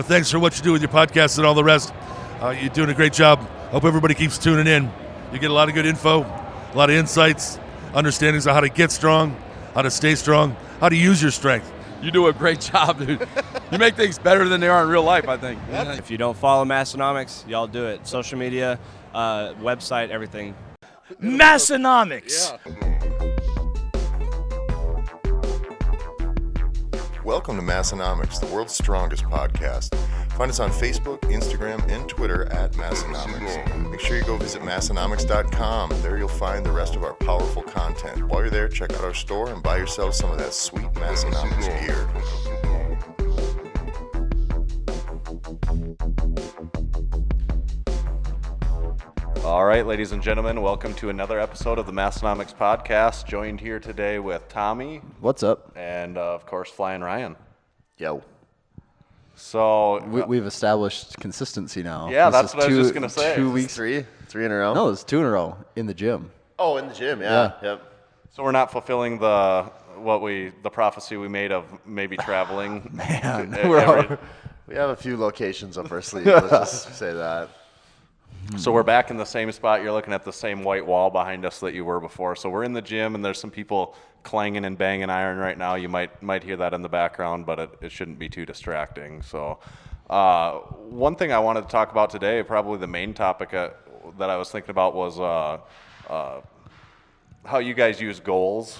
Thanks for what you do with your podcast and all the rest. You're doing a great job. Hope everybody keeps tuning in. You get a lot of good info, a lot of insights, understandings of how to get strong, how to stay strong, how to use your strength. You do a great job, dude. You make things better than they are in real life, I think. If you don't follow Massenomics, y'all do it. Social media, website, everything. Massenomics. Welcome to Massenomics, the world's strongest podcast. Find us on Facebook, Instagram, and Twitter at Massenomics. Make sure you go visit Massenomics.com. There you'll find the rest of our powerful content. While you're there, check out our store and buy yourself some of that sweet Massenomics gear. All right, ladies and gentlemen, welcome to another episode of the Massenomics podcast. Joined here today with Tommy. What's up? And, of course, Flying Ryan. Yo. So we've established consistency now. Yeah, that's what I was just going to say. 2 weeks. Three in a row? No, it's 2 in a row in the gym. Oh, in the gym, yeah. Yep. So we're not fulfilling the prophecy we made of maybe traveling. Man, We have a few locations up our sleeve, let's just say that. So we're back in the same spot. You're looking at the same white wall behind us that you were before. So we're in the gym, and there's some people clanging and banging iron right now. You might hear that in the background, but it shouldn't be too distracting. So one thing I wanted to talk about today, probably the main topic that I was thinking about was how you guys use goals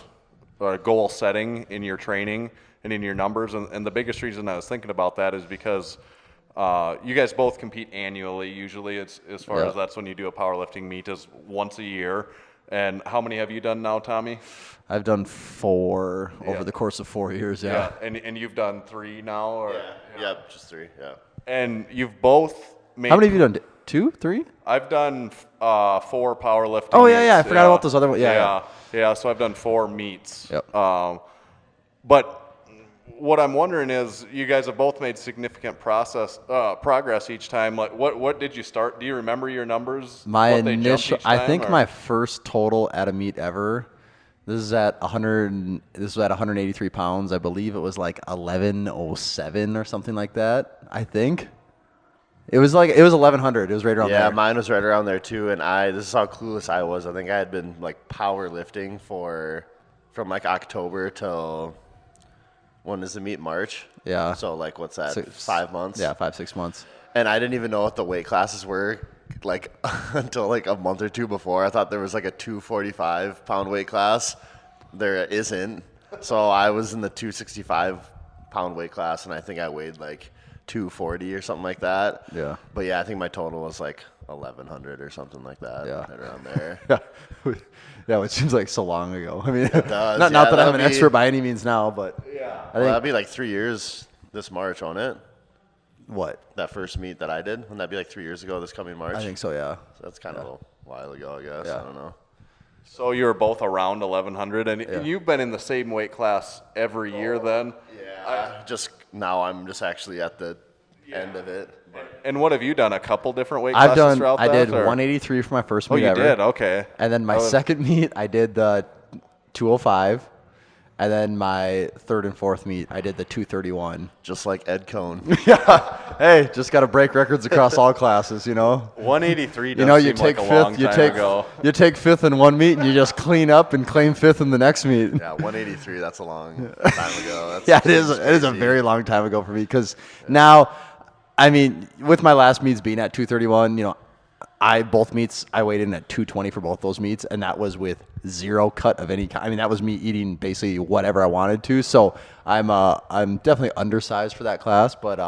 or goal setting in your training and in your numbers. And the biggest reason I was thinking about that is because you guys both compete annually. Usually it's as far as that's when you do a powerlifting meet is once a year. And how many have you done now, Tommy? I've done 4 over the course of 4 years, yeah. And you've done 3 now? Or, Yeah, just 3, yeah. And you've both made... How many have you done? 2, 3? I've done 4 powerlifting Oh, meets. yeah, I forgot about those other ones. Yeah, so I've done 4 meets. Yep. But what I'm wondering is, you guys have both made significant progress each time. Like, what did you start? Do you remember your numbers? My what they jumped initial, each time, I think or? my first total at a meet ever. This is at 183 pounds. I believe it was like 1107 or something like that. I think. It was 1100. It was right around there. Yeah, mine was right around there too. And this is how clueless I was. I think I had been like powerlifting from like October till, when does the meet? March? Yeah. So like, what's that? 5 months? Yeah, 5-6 months. And I didn't even know what the weight classes were like until like a month or two before. I thought there was like a 245 pound weight class. There isn't. So I was in the 265 pound weight class, and I think I weighed like 240 or something like that. Yeah. But yeah, I think my total was like 1100 or something like that. Yeah. Right around there. Yeah, which seems like so long ago. I mean, It does. not that I'm an expert by any means now, but I think That'd be like 3 years this March, won't it? what? That first meet that I did. Wouldn't that be like 3 years ago this coming March? I think so, yeah. So that's kind of a while ago, I guess. Yeah. I don't know. So you were both around 1100, and you've been in the same weight class every year then? Yeah. Now I'm just actually at the end of it. And what have you done? A couple different weight classes throughout that? I did or? 183 for my first Oh, meet you ever. did? Okay. And then my second meet, I did the 205. And then my third and fourth meet, I did the 231. Just like Ed Cohn. Yeah. Hey, just got to break records across all classes, 183 does you seem take like a fifth, long time ago. You take fifth in one meet, and you just clean up and claim fifth in the next meet. Yeah, 183, that's a long time ago. Yeah, it is a very long time ago for me, because now, I mean, with my last meets being at 231, both meets, I weighed in at 220 for both those meets, and that was with zero cut of any kind. I mean, that was me eating basically whatever I wanted to. So I'm definitely undersized for that class, but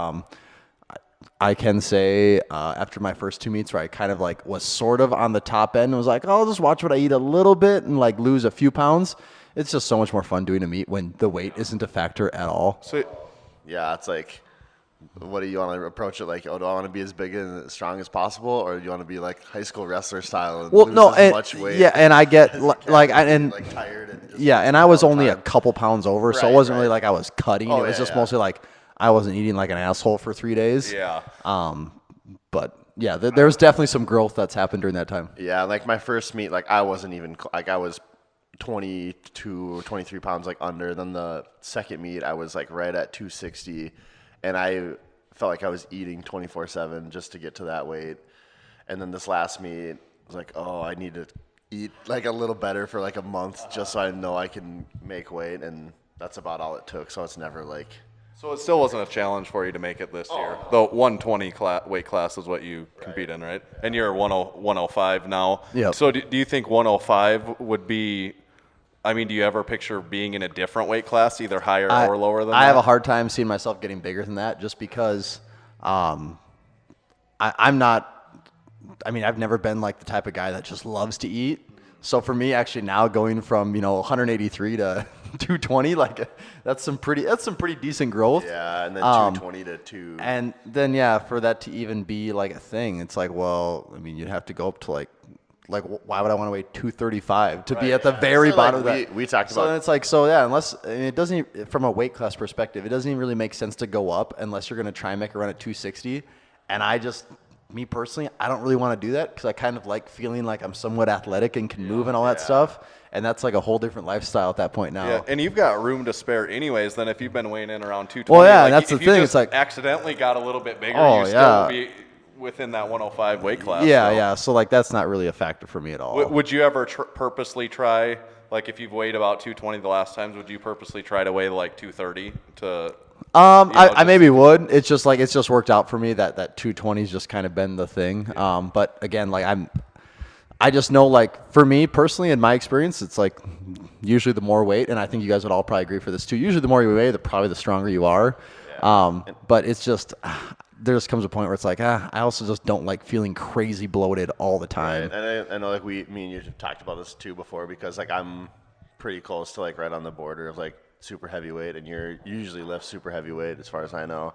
I can say after my first 2 meets where I kind of like was sort of on the top end and was like, oh, I'll just watch what I eat a little bit and like lose a few pounds. It's just so much more fun doing a meet when the weight isn't a factor at all. So, yeah, it's like, what do you want to approach it like? Oh, do I want to be as big and as strong as possible, or do you want to be like high school wrestler style and lose as much weight? Yeah, and I get like tired and just and I was all the only a time. couple pounds over, so it Right, wasn't really right. like I was cutting. Oh, it was yeah, just mostly like I wasn't eating like an asshole for 3 days. yeah. But yeah, there's definitely some growth that's happened during that time. Yeah, like my first meet, like I wasn't even like I was 22 or 23 pounds like under. Then the second meet, I was like right at 260, and I felt like I was eating 24/7 just to get to that weight. And then this last meet, I was like, oh, I need to eat like a little better for like a month just so I know I can make weight, and that's about all it took. So it's never like. So it still wasn't a challenge for you to make it this year. The 120 weight class is what you compete in, right? And you're 105 now. Yep. So do you think 105 would be? I mean, do you ever picture being in a different weight class, either higher or lower than that? I have a hard time seeing myself getting bigger than that, just because I'm not. I mean, I've never been like the type of guy that just loves to eat. So for me, actually now going from 183 to 220, like that's some pretty decent growth. Yeah, and then 220 to 2. And then for that to even be like a thing, it's like, well, I mean, you'd have to go up to like why would I want to weigh 235 to be at the very bottom of that? We talked about. So then it's like, unless it doesn't, from a weight class perspective, it doesn't even really make sense to go up unless you're going to try and make a run at 260. And me personally, I don't really want to do that because I kind of like feeling like I'm somewhat athletic and can move and all that stuff. And that's like a whole different lifestyle at that point now. Yeah, and you've got room to spare anyways. Then if you've been weighing in around 220, well, yeah, like, that's the if thing. You it's like accidentally got a little bit bigger, oh, you still would be within that 105 weight class. Yeah. So like that's not really a factor for me at all. Would you ever purposely try, like if you've weighed about 220 the last times, would you purposely try to weigh like 230 to? I maybe would. It's just worked out for me that 220's just kind of been the thing. But again, like I just know, like for me personally, in my experience, it's like usually the more weight, and I think you guys would all probably agree for this too. Usually the more you weigh, probably the stronger you are. But it's just there just comes a point where it's like I also just don't like feeling crazy bloated all the time. Right. And I know like me and you have talked about this too before, because like I'm pretty close to like right on the border of like super heavyweight, and you usually lift super heavyweight as far as I know.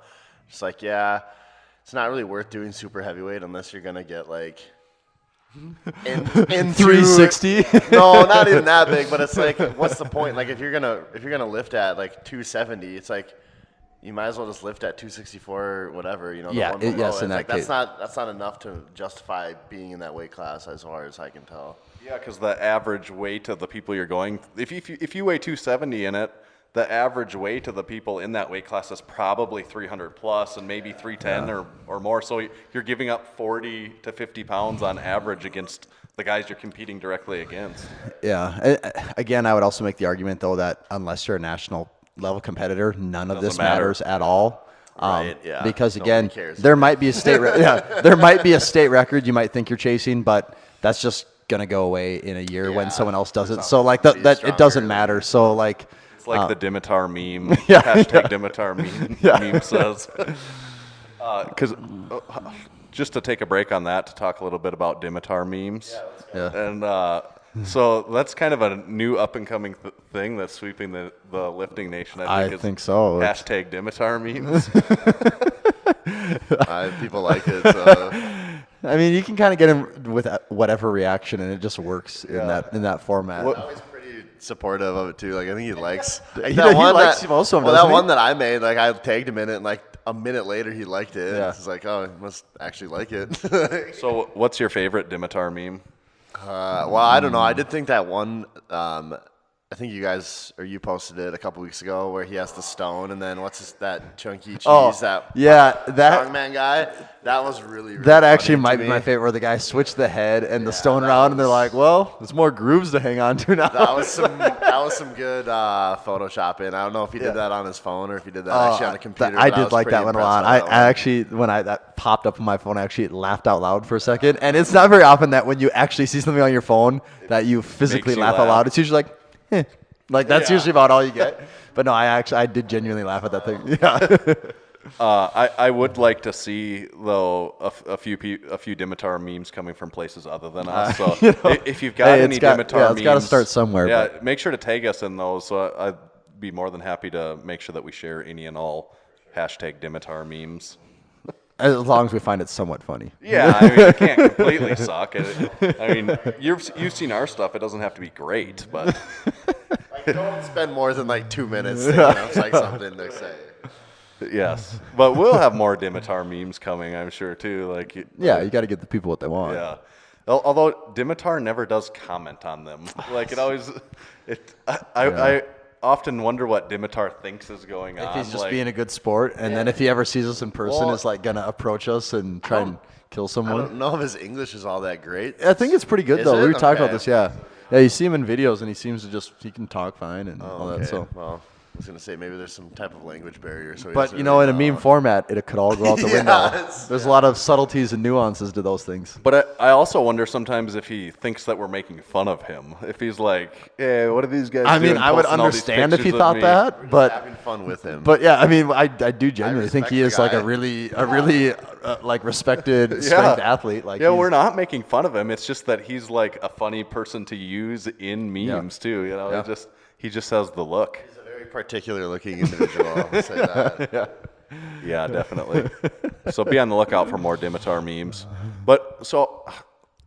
Just like, it's not really worth doing super heavyweight unless you're gonna get like in 360. No, not even that big, but it's like, what's the point? Like if you're gonna lift at like 270, it's like you might as well just lift at 264 or whatever, the one below. Yes, in that like case. that's not enough to justify being in that weight class as far as I can tell. Yeah, because the average weight of the people you're going, if you weigh 270 in it, the average weight of the people in that weight class is probably 300 plus and maybe 310 or more. So you're giving up 40 to 50 pounds on average against the guys you're competing directly against. Yeah. Again, I would also make the argument though that unless you're a national level competitor, none of this matters at all. Right, yeah. Because Nobody again, cares. there might be a state there might be a state record you might think you're chasing, but that's just gonna go away in a year when someone else does it. So like that it doesn't matter. So like it's like the Dimitar meme. Hashtag Dimitar meme says. Because just to take a break on that, to talk a little bit about Dimitar memes. And so that's kind of a new up-and-coming thing that's sweeping the lifting nation. I think so. Hashtag Dimitar memes. People like it. So. I mean, you can kind of get him with whatever reaction, and it just works in that format. I was pretty supportive of it too. Like I think he likes he likes most of them. That one that I made, like I tagged him in it, and like a minute later he liked it. Yeah. It's like, oh, he must actually like it. So, what's your favorite Dimitar meme? Well, I don't know. I did think that one. I think you posted it a couple weeks ago where he has the stone, and then that chunky cheese, that strongman guy. That was really that actually might be my favorite. Where the guy switched the head and the stone around, and they're like, "Well, there's more grooves to hang on to now." That was some good photoshopping. I don't know if he did that on his phone or if he did that actually on a computer. I did like that one a lot. I actually, when that popped up on my phone, I actually laughed out loud for a second. And it's not very often that when you actually see something on your phone that you physically laugh out loud. It's usually like. Like that's usually about all you get. But no, I did genuinely laugh at that thing. Yeah. I would like to see though a few Dimitar memes coming from places other than us. So if you've got any Dimitar memes, it's got to start somewhere. Yeah, make sure to tag us in those. So I'd be more than happy to make sure that we share any and all hashtag Dimitar memes. As long as we find it somewhat funny. Yeah, I mean, it can't completely suck. I mean, you've seen our stuff. It doesn't have to be great, but don't spend more than like 2 minutes thinking of like something to say. Yes, but we'll have more Dimitar memes coming, I'm sure too. Like, you got to give the people what they want. Yeah. Although Dimitar never does comment on them. Like it always, I often wonder what Dimitar thinks is going on. If he's just being a good sport, and then if he ever sees us in person, is like gonna approach us and try and kill someone. I don't know if his English is all that great. I think it's pretty good though. Is We it? were talking about Okay. this, yeah. Yeah, you see him in videos, and he seems to he can talk fine and all that. So, Well, I was gonna say maybe there's some type of language barrier. So he but doesn't you know, really in a meme format, it could all go out the window. There's a lot of subtleties and nuances to those things. But I also wonder sometimes if he thinks that we're making fun of him. If he's like, "Hey, what are these guys I doing?" mean, I would posting all these understand if he pictures of thought me?" that, but having fun with him. But yeah, I mean, I do genuinely think respect he the is like guy. a really like respected strength athlete. Like yeah, he's- we're not making fun of him. It's just that he's like a funny person to use in memes too. You know, he just has the look. He's a very particular looking individual. I'll say that. Yeah, definitely. So be on the lookout for more Dimitar memes. But so,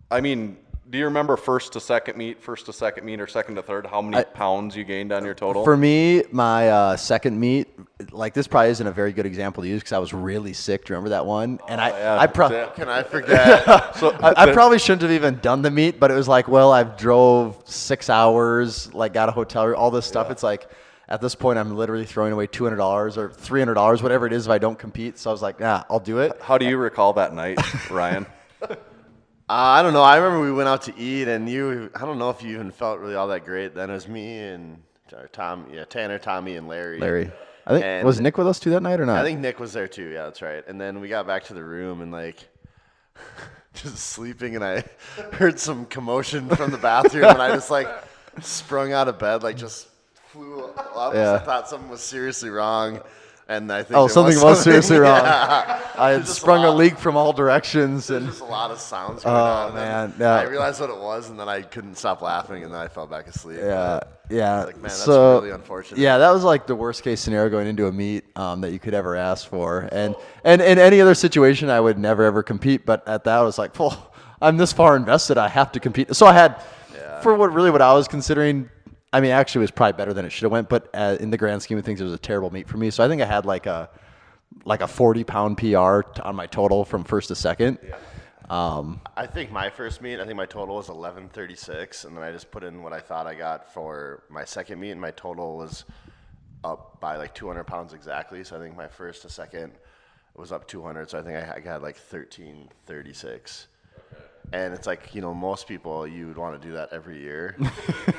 I mean, do you remember first to second meet, or second to third? How many pounds you gained on your total? For me, my second meet, like this probably isn't a very good example to use because I was really sick. Do you remember that one? And I probably Can I forget? I probably shouldn't have even done the meet, but it was like, well, I've drove 6 hours, like got a hotel room, all this stuff. It's like at this point, I'm literally throwing away $200 or $300, whatever it is, if I don't compete. So I was like, yeah, I'll do it. How do you recall that night, Ryan? I don't know. I remember we went out to eat, and I don't know if you even felt really all that great. Then it was me and Tanner, Tommy, and Larry. I think was Nick with us too that night or not? I think Nick was there too. Yeah, that's right. And then we got back to the room and like just sleeping, and I heard some commotion from the bathroom, and I just like sprung out of bed, like just flew up. Yeah. I thought something was seriously wrong. And I think something was seriously wrong. Yeah. I had sprung a leak from all directions, and There's just a lot of sounds going on. And man, then I realized what it was, and then I couldn't stop laughing, and then I fell back asleep. yeah. Like, man, that's so, really unfortunate. Yeah, that was like the worst case scenario going into a meet that you could ever ask for. And in any other situation, I would never ever compete. But at that, I was like, well, I'm this far invested, I have to compete. So I had, for what I was considering. I mean, actually, it was probably better than it should have went, but in the grand scheme of things, it was a terrible meet for me. So I think I had like a 40-pound PR on my total from first to second. I think my first meet, my total was 1136, and then I just put in what I thought I got for my second meet, and my total was up by like 200 pounds exactly. So I think my first to second was up 200. So I think I got like 1336. And it's like, most people, you would want to do that every year.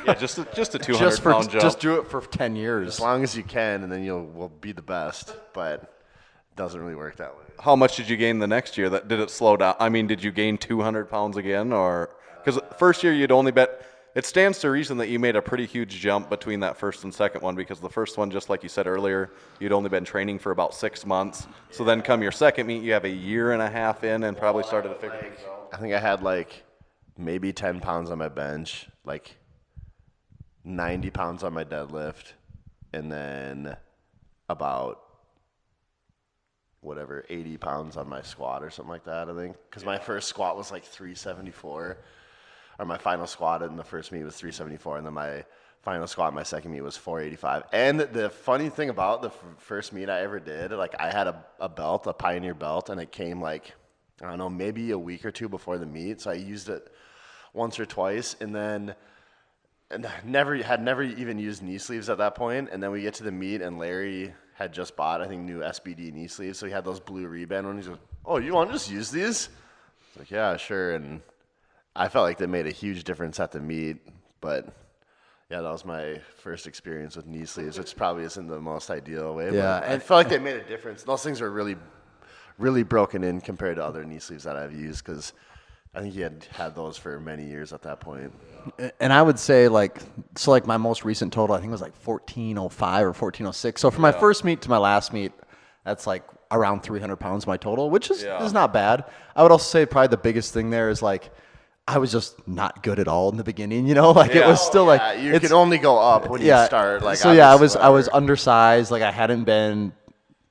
Yeah, just a 200-pound jump. Just do it for 10 years. As long as you can, and then will be the best. But it doesn't really work that way. How much did you gain the next year? Did it slow down? I mean, did you gain 200 pounds again? Or because first year you'd only bet. It stands to reason that you made a pretty huge jump between that first and second one, because the first one, just like you said earlier, you'd only been training for about 6 months. So then come your second meet, you have a year and a half in and probably started to figure things out. I think I had like maybe 10 pounds on my bench, like 90 pounds on my deadlift, and then about 80 pounds on my squat or something like that, I think. Because my first squat was like 374, or my final squat in the first meet was 374, and then my final squat in my second meet was 485. And the funny thing about the first meet I ever did, like I had a belt, a Pioneer belt, and it came like, I don't know, maybe a week or two before the meet. So I used it once or twice, and never even used knee sleeves at that point. And then we get to the meet, and Larry had just bought, I think, new SBD knee sleeves. So he had those blue Reband ones. He's like, "Oh, you want to just use these?" I was like, "Yeah, sure." And I felt like they made a huge difference at the meet. But yeah, that was my first experience with knee sleeves, which probably isn't the most ideal way. Yeah, but I felt like they made a difference. Those things were really broken in compared to other knee sleeves that I've used, because I think he had those for many years at that point. And I would say like my most recent total, I think it was like 1405 or 1406. So from my first meet to my last meet, that's like around 300 pounds my total, which is not bad. I would also say probably the biggest thing there is like I was just not good at all in the beginning, It was still you can only go up when you start. Like, so I was undersized. Like I hadn't been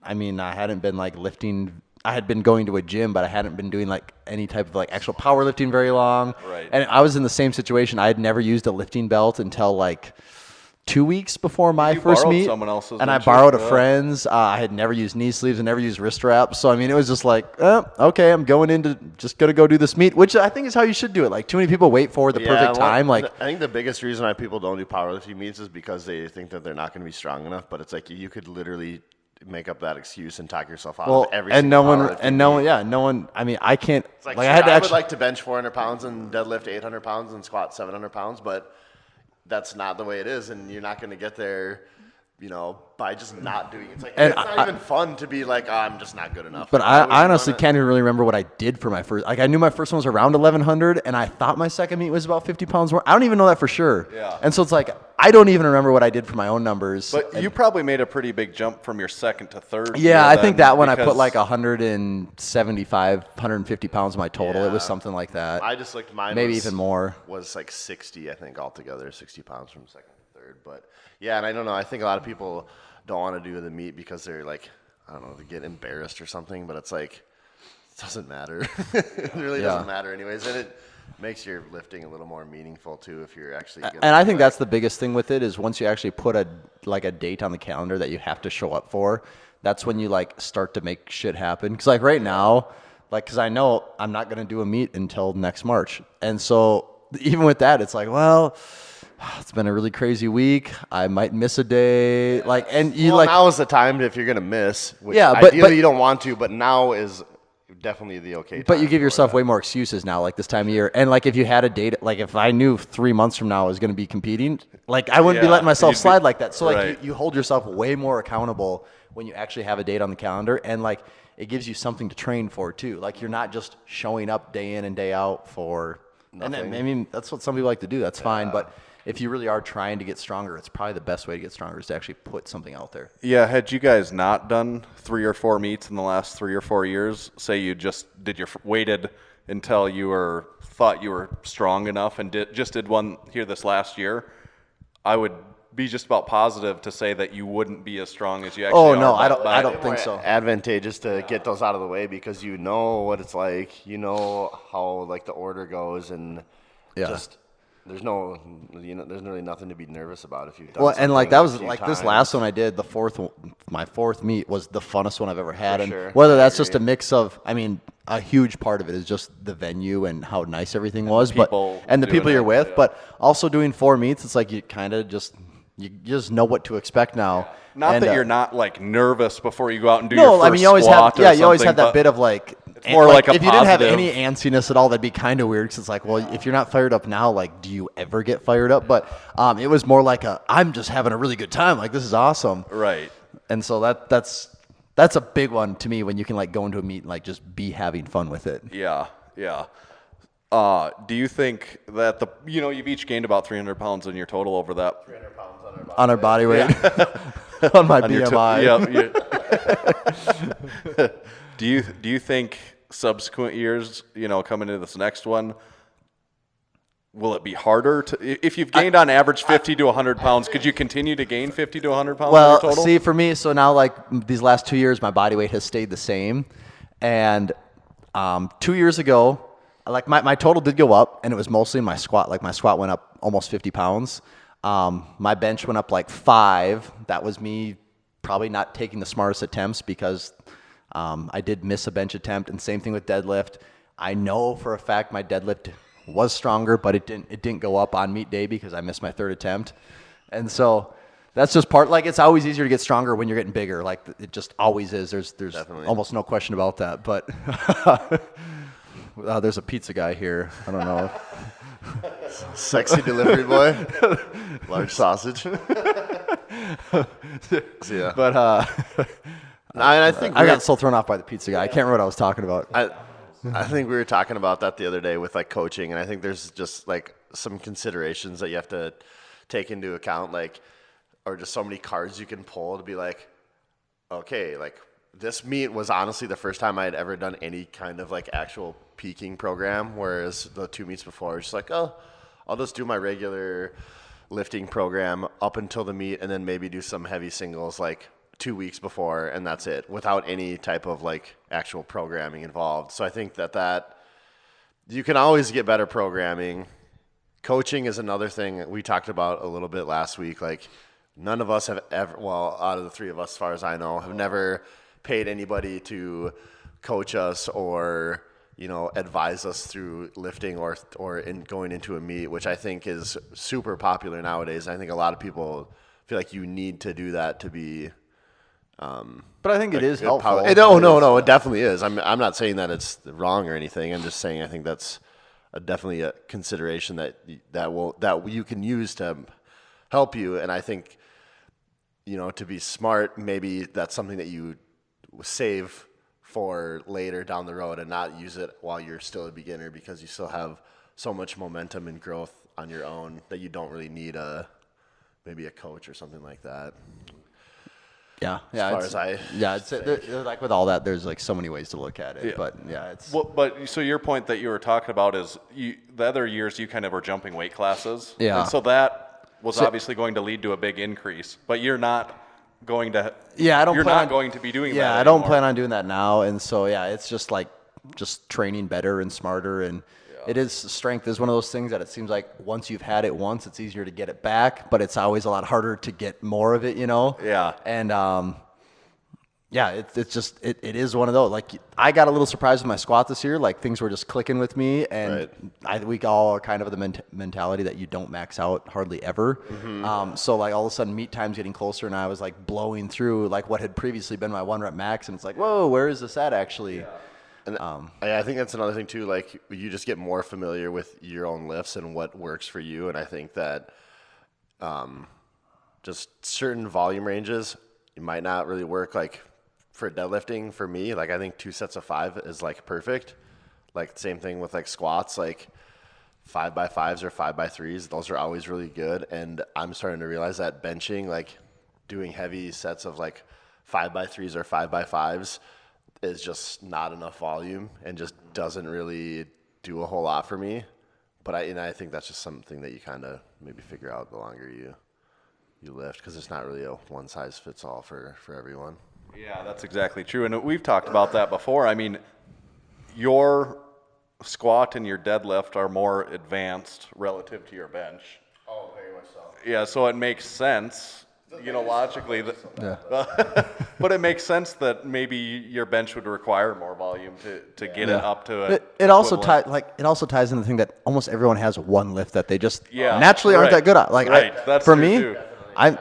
like lifting. I had been going to a gym, but I hadn't been doing like any type of like actual powerlifting very long. Right. And I was in the same situation. I had never used a lifting belt until like 2 weeks before my You first borrowed meet, someone else's, and I didn't you? borrowed a Yeah. friend's. I had never used knee sleeves and never used wrist wraps, so I mean, it was just like, okay, I'm just gonna go do this meet, which I think is how you should do it. Like, too many people wait for the perfect time. Like, I think the biggest reason why people don't do powerlifting meets is because they think that they're not going to be strong enough. But it's like you could literally make up that excuse and talk yourself out of every and no single one, powerlifting and no one, meet. yeah, no one. I mean, I can't. It's like, I had to I would actually. like to bench 400 pounds and deadlift 800 pounds and squat 700 pounds, but that's not the way it is, and you're not going to get there, by just not doing it. It's like, And it's not even fun to be like, I'm just not good enough. But Like, why would you I honestly wanna- can't even really remember what I did for my first. Like, I knew my first one was around 1,100, and I thought my second meet was about 50 pounds more. I don't even know that for sure. Yeah. And so it's like, I don't even remember what I did for my own numbers. But you probably made a pretty big jump from your second to third. Yeah, I think then, that one I put because- like 175, 150 pounds in my total. It was Yeah. something like that. I just looked, mine Maybe was, even more. was like 60, I think, altogether, 60 pounds from second to third. But yeah, and I don't know, I think a lot of people don't want to do the meet because they're like, I don't know, they get embarrassed or something, but it's like, it doesn't matter. It really doesn't matter anyways, and it makes your lifting a little more meaningful too if you're actually gonna And I do think it. that's the biggest thing with it is once you actually put a date on the calendar that you have to show up for, that's when you like start to make shit happen. Because like right now, because I know I'm not going to do a meet until next March, and so even with that, it's like, well, it's been a really crazy week. I might miss a day. Like, and you Well, now is the time if you're gonna miss. Which Yeah, but- ideally you don't want to, but now is definitely the okay time. But you give for yourself that. way more excuses now, like this time of year. And like if you had a date, like if I knew 3 months from now I was going to be competing, like I wouldn't be Yeah, letting myself you'd be- slide like that. So like right. you hold yourself way more accountable when you actually have a date on the calendar, and like it gives you something to train for too. Like you're not just showing up day in and day out for. And then, I mean, that's what some people like to do. That's fine, but if you really are trying to get stronger, it's probably the best way to get stronger is to actually put something out there. Yeah, had you guys not done 3 or 4 meets in the last 3 or 4 years, say you just waited until you thought you were strong enough and did one here this last year, I would be just about positive to say that you wouldn't be as strong as you actually are. Oh no, I by- don't think so. Advantageous to get those out of the way because you know what it's like. You know how like the order goes, and Yeah. just there's really nothing to be nervous about if you've done. Well, and like something that a was few like this times. last one I did, my fourth meet was the funnest one I've ever had. For And sure. whether that's I just a agree. mix of, I mean, a huge part of it is just the venue and how nice everything was, people and the doing people you're it, with, yeah. but also doing 4 meets, it's like you kind of you just know what to expect now. Not And, that you're not like nervous before you go out and do your No, first I mean you always squat have or you always have something, that bit of like more like a if you didn't have positive. any antsiness at all, that'd be kind of weird because it's like, well, if you're not fired up now, like, do you ever get fired up? But it was more like I'm just having a really good time. Like, this is awesome. Right. And so that's a big one to me when you can like go into a meet and like just be having fun with it. Yeah, yeah. Do you think that you've each gained about 300 pounds in your total over that? 300 pounds On our body weight, on my on your BMI. yeah. Do you think subsequent years, coming into this next one, will it be harder to if you've gained on average 50 to 100 pounds? Could you continue to gain 50 to 100 pounds in Well, your total? see, for me, so now like these last 2 years, my body weight has stayed the same, and 2 years ago, like my total did go up, and it was mostly my squat. Like my squat went up almost 50 pounds. My bench went up like 5. That was me probably not taking the smartest attempts because I did miss a bench attempt, and same thing with deadlift. I know for a fact my deadlift was stronger, but it didn't go up on meet day because I missed my 3rd attempt. And so that's just part, like it's always easier to get stronger when you're getting bigger. Like it just always is. There's Definitely. almost no question about that. But there's a pizza guy here. I don't know. Sexy delivery boy, large sausage. So, yeah, But I think I got so thrown off by the pizza guy. I can't remember what I was talking about. I think we were talking about that the other day with like coaching, and I think there's just like some considerations that you have to take into account, like, or just so many cards you can pull to be like, okay, like this meet was honestly the first time I had ever done any kind of like actual peaking program, whereas the 2 meets before, it's just like, oh, I'll just do my regular lifting program up until the meet, and then maybe do some heavy singles like 2 weeks before, and that's it, without any type of like actual programming involved. So I think that you can always get better programming, coaching is another thing we talked about a little bit last week. Like, none of us have ever, well, out of the three of us, as far as I know, have never paid anybody to coach us or, advise us through lifting or in going into a meet, which I think is super popular nowadays. I think a lot of people feel like you need to do that to be. But I think it is helpful. No, it definitely is. I'm not saying that it's wrong or anything. I'm just saying I think that's definitely a consideration that you can use to help you. And I think, to be smart, maybe that's something that you save for later down the road and not use it while you're still a beginner, because you still have so much momentum and growth on your own that you don't really need maybe a coach or something like that. Yeah. Like with all that, there's like so many ways to look at it. Yeah. But yeah, it's. Well, but so your point that you were talking about is the other years you kind of were jumping weight classes. Yeah. And so that was obviously going to lead to a big increase, but you're not going to. Yeah, I don't. You're not going to be doing that. Yeah, I don't plan on doing that now, and so yeah, it's just training better and smarter, and it is strength is one of those things that it seems like once you've had it once, it's easier to get it back, but it's always a lot harder to get more of it, Yeah. And it's just it is one of those. Like, I got a little surprised with my squat this year. Like, things were just clicking with me, and we all are kind of the mentality that you don't max out hardly ever. Mm-hmm. So like all of a sudden meet time's getting closer, and I was like blowing through like what had previously been my 1 rep max, and it's like, whoa, where is this at actually? Yeah. And I think that's another thing too. Like, you just get more familiar with your own lifts and what works for you. And I think that just certain volume ranges, you might not really work. Like for deadlifting, for me, like I think 2 sets of 5 is like perfect. Like same thing with like squats, like 5x5s or 5x3s. Those are always really good. And I'm starting to realize that benching, like doing heavy sets of like 5x3s or 5x5s, is just not enough volume and just doesn't really do a whole lot for me. But I think that's just something that you kind of maybe figure out the longer you lift, because it's not really a one size fits all for everyone. Yeah, that's exactly true. And we've talked about that before. I mean, your squat and your deadlift are more advanced relative to your bench. Oh, very much so. Yeah, so it makes sense. Logically, but it makes sense that maybe your bench would require more volume to get it up to it. It also ties into the thing that almost everyone has one lift that they just naturally aren't that good at. Like that's for me, too. I'm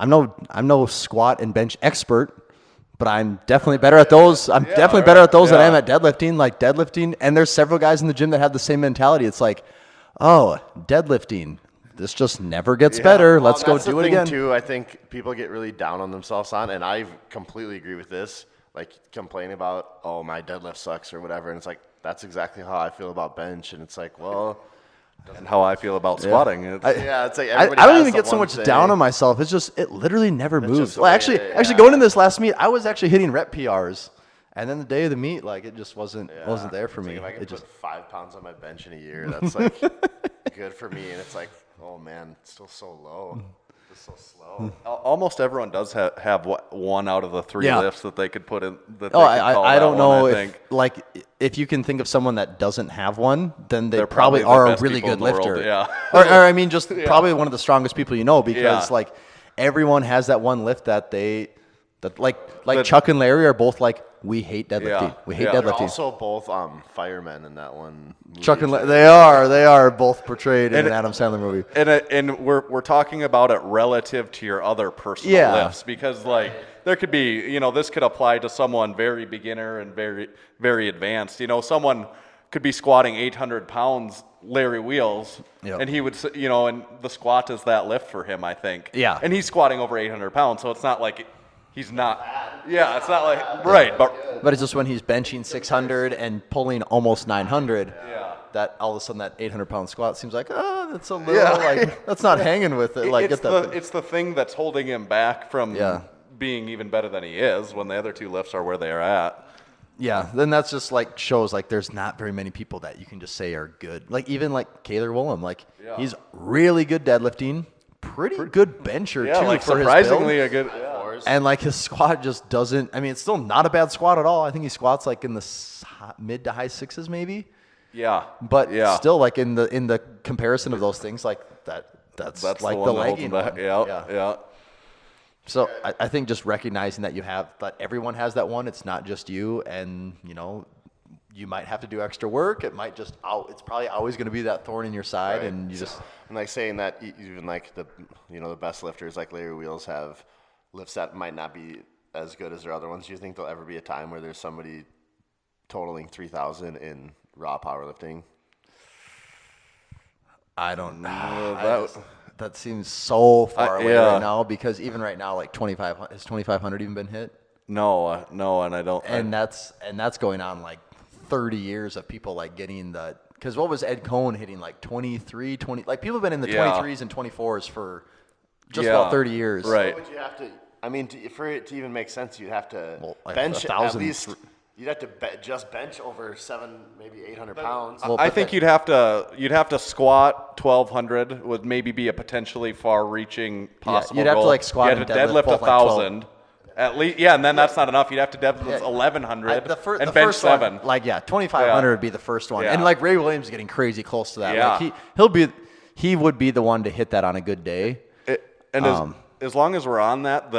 no squat and bench expert, but I'm definitely better at those. I'm definitely better at those than I am at deadlifting. Like deadlifting, and there's several guys in the gym that have the same mentality. It's like, oh, deadlifting. This just never gets better. Well, let's go do it again. Too, I think people get really down on themselves on, and I completely agree with this. Like complaining about, oh, my deadlift sucks or whatever, and it's like that's exactly how I feel about bench, and it's like, well, and how I feel about squatting. It's like I don't even get so much down on myself. It's just it literally never moves. Well, actually, going into this last meet, I was actually hitting rep PRs, and then the day of the meet, like it just wasn't there for me. Like if I could put 5 pounds on my bench in a year, that's like good for me, and it's like, oh man, it's still so low. It's so slow. Almost everyone does have one out of the 3 lifts that they could put in. I don't know if you can think of someone that doesn't have one, then they probably are a really good lifter. Or I mean, just probably one of the strongest people you know, because like everyone has that one lift that Chuck and Larry are both like, we hate deadlifting. Yeah. We hate deadlifting. They're also both firemen in that one movie. Chuck and they are both portrayed in an Adam Sandler movie. And we're talking about it relative to your other personal lifts, because like there could be, this could apply to someone very beginner and very, very advanced. Someone could be squatting 800 pounds Larry Wheels, and he would, and the squat is that lift for him, I think. Yeah. And he's squatting over 800 pounds, so it's not like he's not. Yeah, it's not like right, but it's just when he's benching 600 and pulling almost 900. That all of a sudden that 800-pound squat seems like, that's a little like that's not hanging with it. Like it's the thing that's holding him back from being even better than he is when the other 2 lifts are where they are at. Yeah, then that's just like shows like there's not very many people that you can just say are good. Like even like Kaylor Willem, like he's really good deadlifting, pretty good bencher too. Like for surprisingly his a good. And like his squat just doesn't. I mean, it's still not a bad squat at all. I think he squats like in the mid to high 6s maybe. Yeah. But yeah. still, like in the comparison of those things, like that's like the the one that holds legging them back. one. Yeah. So I think just recognizing that that everyone has that one, it's not just you, and you might have to do extra work. It might just it's probably always going to be that thorn in your side, Right. and you just And like saying that even like the best lifters like Larry Wheels have lifts that might not be as good as their other ones. Do you think there'll ever be a time where there's somebody totaling 3,000 in raw powerlifting? I don't know. That seems so far away yeah. right now, because even right now, like 2,500 has 2,500 even been hit? No, and I don't. And that's going on like 30 years of people like getting the, because what was Ed Cohn hitting, like 23, 20, like people have been in the 23s and 24s for just about 30 years. Right. But you have to, I mean, for it to even make sense, you'd have to Like bench 1,000 at least. You'd have to just bench over 700, maybe 800 pounds. I think you'd have to squat 1,200 would maybe be a potentially far-reaching possible you'd have to, goal. like, squat You and had to deadlift deadlift both, like, 1,000 at least. Yeah, and then that's not enough. You'd have to deadlift 1,100 the and bench first 7. one, like 2,500 would be the first one, Yeah. and like Ray Williams is getting crazy close to that. Yeah. Like he would be the one to hit that on a good day. As long as we're on that,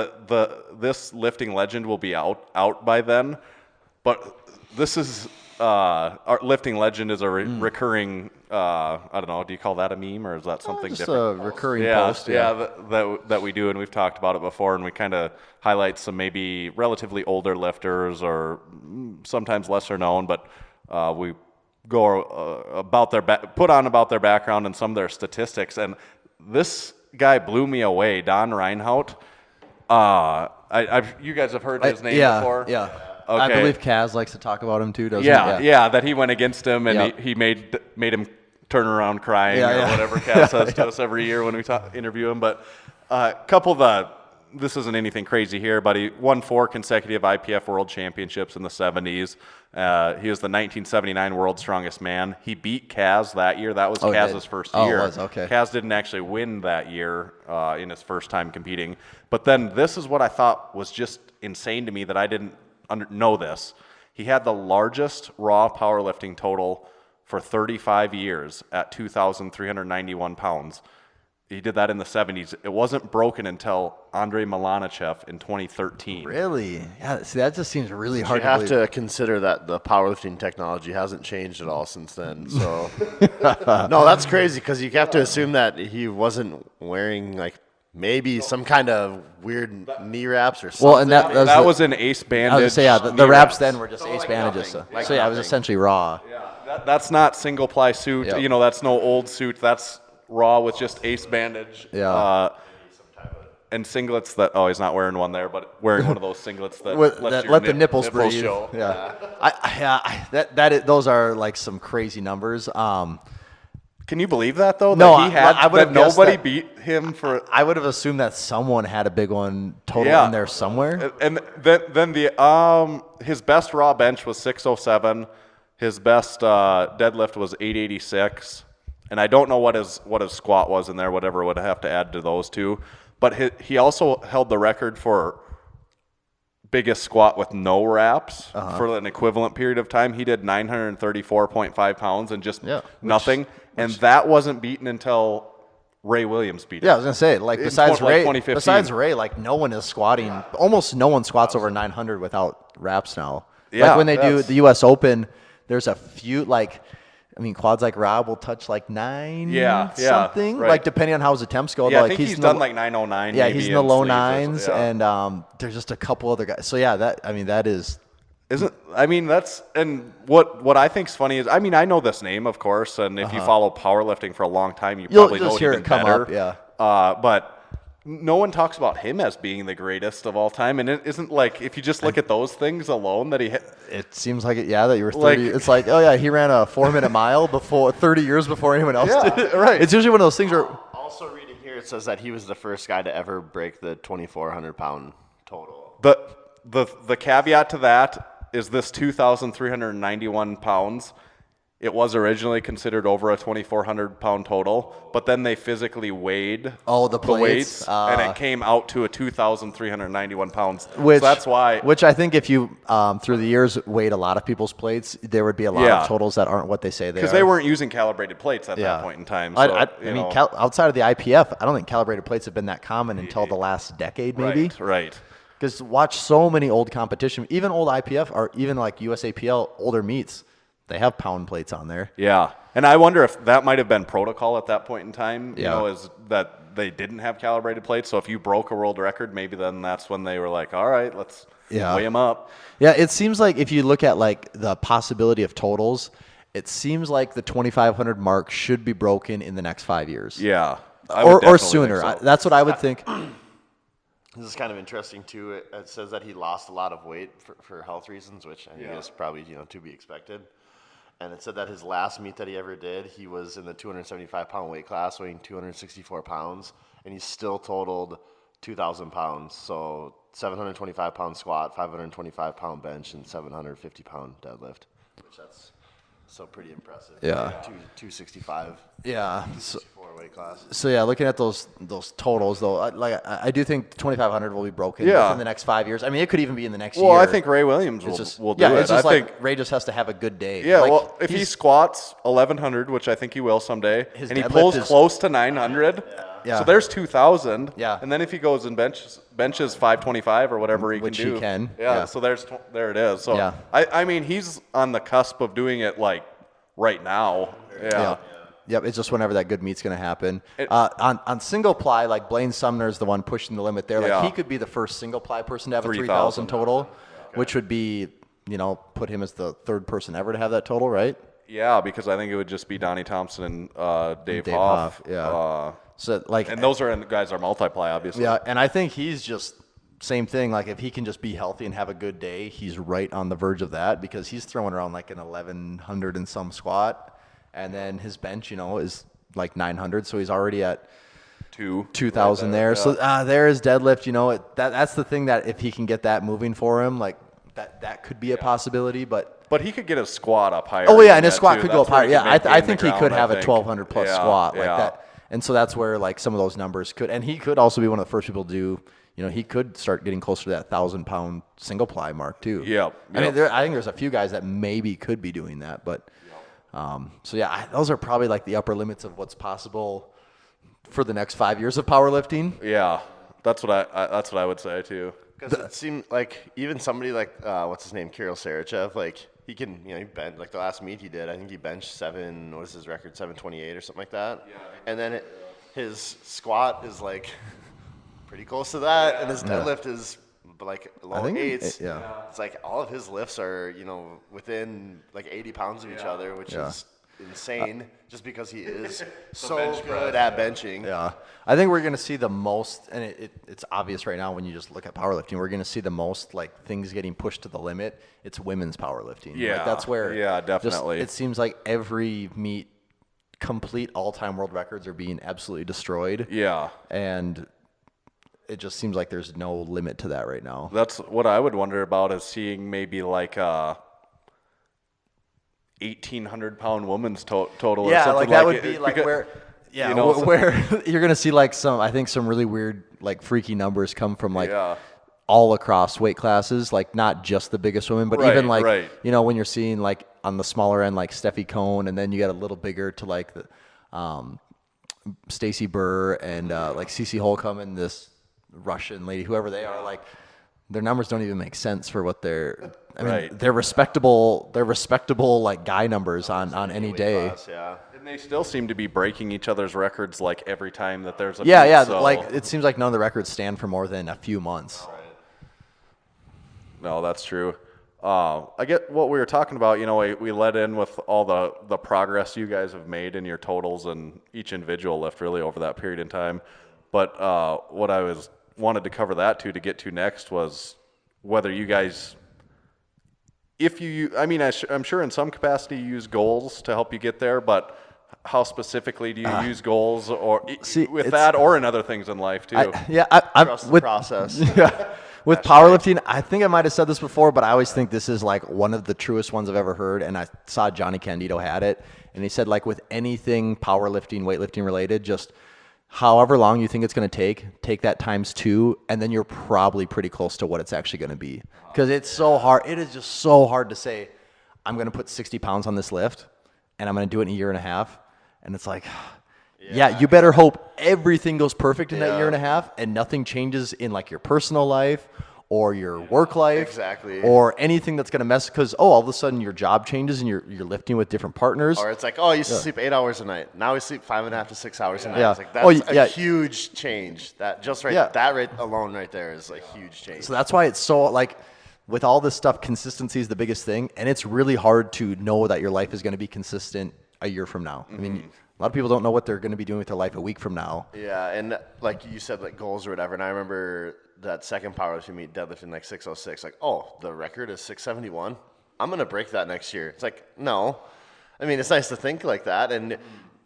this lifting legend will be out by then. But this is our lifting legend is a recurring. I don't know. Do you call that a meme, or is that something Just different? a recurring post. That we do, and we've talked about it before, and we kind of highlight some maybe relatively older lifters or sometimes lesser known, but we go about about their background and some of their statistics. And this guy blew me away, Don Reinhardt. You guys have heard his name before? Yeah. Okay. I believe Kaz likes to talk about him too, doesn't he? Yeah, that he went against him, and he made him turn around crying or whatever Kaz says to us every year when we interview him. But this isn't anything crazy here, but he won 4 consecutive IPF World Championships in the 70s. He was the 1979 World's Strongest Man. He beat Kaz that year. That was Kaz's first year. Oh, it was, okay. Kaz didn't actually win that year in his first time competing. But then this is what I thought was just insane to me that I didn't know this. He had the largest raw powerlifting total for 35 years at 2,391 pounds. He did that in the 70s. It wasn't broken until Andrei Malanichev in 2013. Really? Yeah. See, that just seems really You hard have to to consider that the powerlifting technology hasn't changed at all since then. So, no, that's crazy, because you have to assume that he wasn't wearing like maybe some kind of weird knee wraps or something. Well, and That was an ace bandage. I was gonna say, the knee wraps wraps. then were just ace bandages. nothing. So it was essentially raw. That's not single ply suit. Yep. That's no old suit. That's raw with just ace bandage. Yeah. And singlets that he's not wearing one there, but wearing one of those singlets that Let the nipples breathe. show. Yeah. Those are like some crazy numbers. Can you believe that though? No, that he had I would have that guessed nobody that- beat him for. I would have assumed that someone had a big one total Yeah. in there somewhere. And then the his best raw bench was 607. His best deadlift was 886, and I don't know what his squat was in there. Whatever would have to add to those two, but he also held the record for biggest squat with no wraps for an equivalent period of time. He did 934.5 pounds and just nothing, and that wasn't beaten until Ray Williams beat it. Yeah, I was gonna say, like In besides like Ray, 2015. like no one is squatting. Almost no one squats over 900 without wraps now. Yeah, like when they do that's- the U.S. Open, there's a few quads like Rob will touch like 9 something, right. like depending on how his attempts go. Yeah, like I think he's in done the, like 909. yeah, maybe he's in the low sleeves or nines, something, and there's just a couple other guys. So yeah, that is. That's and what I think's funny is I know this name, of course, and if you follow powerlifting for a long time, you You'll probably just know hear even it come better. up, yeah. But no one talks about him as being the greatest of all time, and it isn't like if you just look at those things alone that he. It seems like that you were 30. Like- It's like, oh yeah, he ran a 4-minute mile 30 years before anyone else did it. right. It's usually one of those things where. Also reading here, it says that he was the first guy to ever break the 2,400 pound total. The caveat to that is this 2,391 pounds it was originally considered over a 2,400 pound total, but then they physically weighed the plates, weights, and it came out to a 2,391 pounds. Which, so that's why. Which I think if you through the years weighed a lot of people's plates, there would be a lot of totals that aren't what they say they are. Because they weren't using calibrated plates at that point in time. So, I mean, outside of the IPF, I don't think calibrated plates have been that common until the last decade, maybe. Right. Because watch so many old competition, even old IPF or even like USAPL older meets. They have pound plates on there. Yeah. And I wonder if that might have been protocol at that point in time, is that they didn't have calibrated plates. So if you broke a world record, maybe then that's when they were like, all right, let's weigh them up. Yeah, it seems like if you look at like the possibility of totals, it seems like the 2,500 mark should be broken in the next 5 years. Yeah. Or sooner. So. That's what I would think. This is kind of interesting too. It says that he lost a lot of weight for health reasons, which I think is probably to be expected. And it said that his last meet that he ever did, he was in the 275-pound weight class, weighing 264 pounds, and he still totaled 2,000 pounds. So 725-pound squat, 525-pound bench, and 750-pound deadlift, which that's so pretty impressive. Yeah. 265. Yeah. 264 weight class. So yeah, looking at those totals though, I do think 2,500 will be broken within the next 5 years. I mean, it could even be in the next year. Well, I think Ray Williams will do it. It's just I think Ray just has to have a good day. Yeah, well, if he squats 1,100, which I think he will someday, and he pulls close to 900, so there's 2,000. Yeah. And then if he goes and benches 525 or whatever he Which can do. he can. Yeah, so there it is. So, I mean, he's on the cusp of doing it, like, right now. Yeah. Yep, it's just whenever that good meet's going to happen. On single ply, like Blaine Sumner is the one pushing the limit there. Like he could be the first single ply person to have a 3,000 total, which would be, put him as the third person ever to have that total, right? Yeah, because I think it would just be Donnie Thompson and Dave Hoff. Yeah. And those guys are multiply, obviously. Yeah, and I think he's just same thing. Like if he can just be healthy and have a good day, he's right on the verge of that because he's throwing around like an 1,100 and some squat. And then his bench, is like 900, so he's already at 2,000 there. Yeah. So there is deadlift. That's the thing that if he can get that moving for him, like that could be a possibility. But he could get his squat up higher. Oh yeah, and his squat could go up higher. Yeah, I think he could have a 1,200 plus squat like that. And so that's where like some of those numbers could, and he could also be one of the first people to do. He could start getting closer to that 1,000-pound single ply mark too. Yeah. I mean, I think there's a few guys that maybe could be doing that, but. So yeah, those are probably like the upper limits of what's possible for the next 5 years of powerlifting. Yeah, that's what I would say too. Because it seemed like even somebody like what's his name, Kirill Sarachev, like he can he bench like the last meet he did. I think he benched 728 or something like that. Yeah. And then his squat is like pretty close to that, and his deadlift is like low eights. It's like all of his lifts are within like 80 pounds of each other, which is insane just because he is so good at benching. Yeah, I think we're going to see the most, and it's obvious right now when you just look at powerlifting, we're going to see the most like things getting pushed to the limit. It's women's powerlifting. Yeah, like, that's where definitely. It seems like every meet, complete all-time world records are being absolutely destroyed. Yeah, and it just seems like there's no limit to that right now. That's what I would wonder about is seeing maybe like 1,800-pound woman's total. Yeah, or something like that would be like where, where you're gonna see like some really weird like freaky numbers come from like all across weight classes, like not just the biggest women, but even like when you're seeing like on the smaller end like Steffi Cohn, and then you got a little bigger to like the Stacy Burr and like Cece Holcomb and this Russian lady, whoever they are, like their numbers don't even make sense for what they're. I mean, they're respectable. They're respectable like guy numbers on any day. Class, and they still seem to be breaking each other's records like every time that there's a meet, so. Like it seems like none of the records stand for more than a few months. No, that's true. I get what we were talking about. We led in with all the progress you guys have made in your totals and each individual lift really over that period in time. But what I wanted to cover that to get to next was whether you guys, I'm sure in some capacity you use goals to help you get there, but how specifically do you use goals or with that or in other things in life too? Trust the process. with powerlifting, I think I might have said this before, but I always think this is like one of the truest ones I've ever heard. And I saw Johnny Candido had it, and he said like with anything powerlifting, weightlifting related, just however long you think it's going to take that times 2, and then you're probably pretty close to what it's actually going to be. Because it's so hard. It is just so hard to say, I'm going to put 60 pounds on this lift, and I'm going to do it in a year and a half. And it's like, yeah, you better hope everything goes perfect in that year and a half, and nothing changes in like your personal life or your work life, or anything that's going to mess. Because all of a sudden your job changes and you're lifting with different partners. Or it's like, I used to sleep 8 hours a night. Now we sleep 5.5 to 6 hours a night. It's like that's a huge change. That rate alone right there is a huge change. So that's why it's so like, with all this stuff, consistency is the biggest thing, and it's really hard to know that your life is going to be consistent a year from now. I mean, a lot of people don't know what they're going to be doing with their life a week from now. Yeah, and like you said, like goals or whatever, and I remember that second powerlifting meet deadlifting like 606, like, the record is 671? I'm going to break that next year. It's like, no. I mean, it's nice to think like that, and